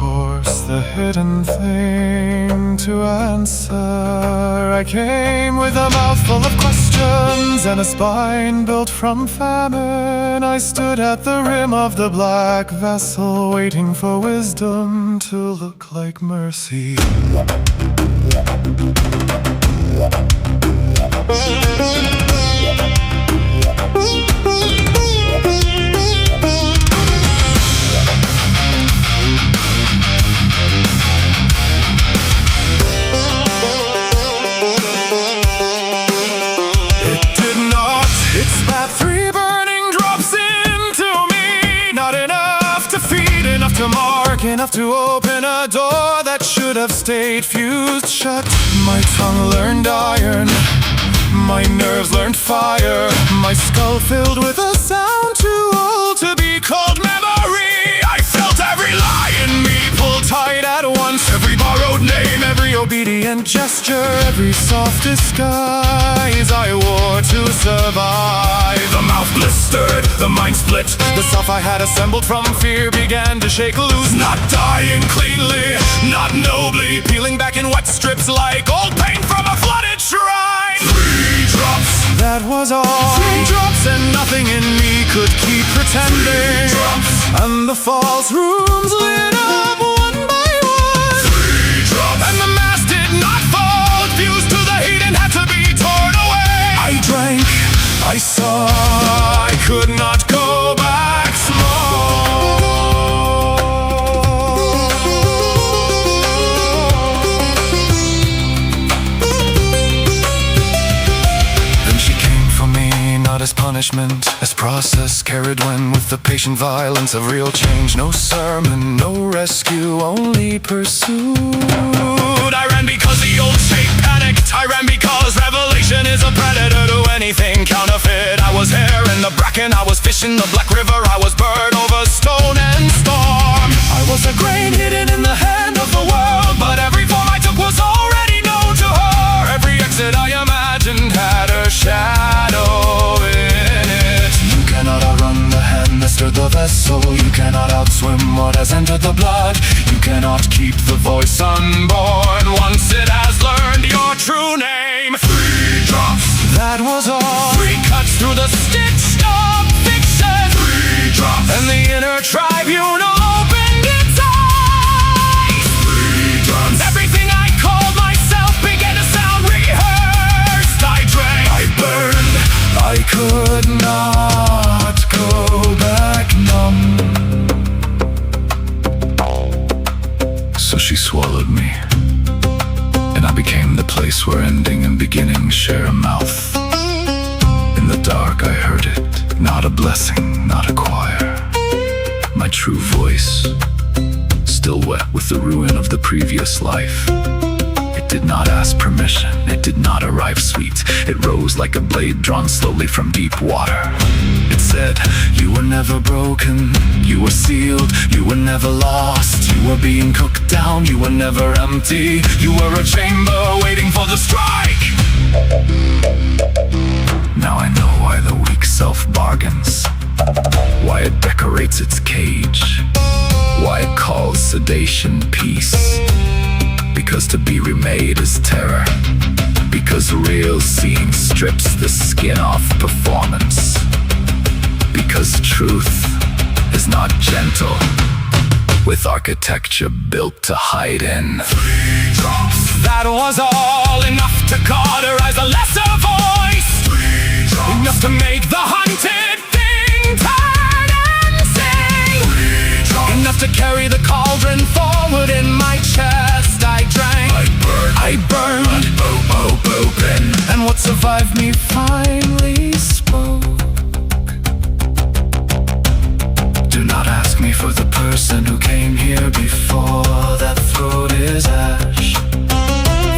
course, the hidden thing to answer. I came with a mouthful of questions and a spine built from famine. I stood at the rim of the black vessel, waiting for wisdom to look like mercy. It spat 3 burning drops into me. Not enough to feed, enough to mark, enough to open a door that should have stayed fused shut. My tongue learned iron, my nerves learned fire, my skull filled with a sound too old to be called memory. I felt every lie in me pulled tight at once, every borrowed name, every obedient gesture, every soft disguise I wore to survive. The mouth blistered, the mind split, the self I had assembled from fear began to shake loose. Not dying cleanly, not nobly, peeling back in wet strips like old paint from a flooded shrine. 3 drops, that was all. 3 drops and nothing in me could keep pretending. 3 drops, and the false rooms lit up one by one. 3 drops, and the mask did not fall, fused to the heat and had to be torn away. I drank, I saw, I could not go back small. Then she came for me, not as punishment, as process. Cerridwen with the patient violence of real change. No sermon, no rescue, only pursuit. I ran because the old shape panicked. I ran because revelation is a predator to anything counterfeit. I was hair in the bracken, I was fish in the black river, I was bird over stone and storm. I was a grain hidden in the hand of the world, but every form I took was already known to her. Every exit I imagined had a shadow in it. You cannot outrun the hand that stirred the vessel. You cannot outswim what has entered the blood. You cannot keep the voice unborn once it has learned your true name. 3 drops, that was all. 3 cuts through the stitched up fiction. 3 drops, and the inner tribunal opened its eyes. 3 drops, everything I called myself began to sound rehearsed. I drank, I burned, I could not go back numb. So she swallowed me, and I became the place where ending and beginning share a mouth. In the dark I heard it, not a blessing, not a choir. My true voice, still wet with the ruin of the previous life. It did not ask permission, it did not arrive sweet. It rose like a blade drawn slowly from deep water. It said, you were never broken, you were sealed, you were never lost. You were being cooked down, you were never empty. You were a chamber waiting for the strike. Now I know why the weak self bargains, why it decorates its cage, why it calls sedation peace. Because to be remade is terror. Because real seeing strips the skin off performance. Because truth is not gentle, with architecture built to hide in. 3 drops, that was all. Enough to cauterize a lesser voice. 3 drops, enough to make the hunted thing turn and sing. 3 drops, enough to carry the cauldron forward in my chest. I drank, I burned, open, and what survived me finally spoke. Do not ask me for the person who came here before. That throat is ash,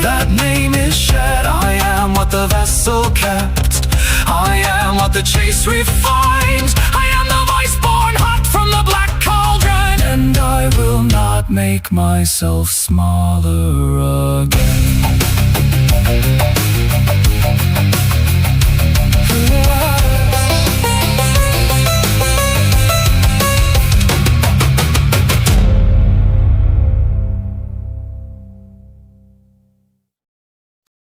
that name is shed. I am what the vessel kept, I am what the chase refined. I am the voice born hot from the black cauldron, and I will not make myself smaller again.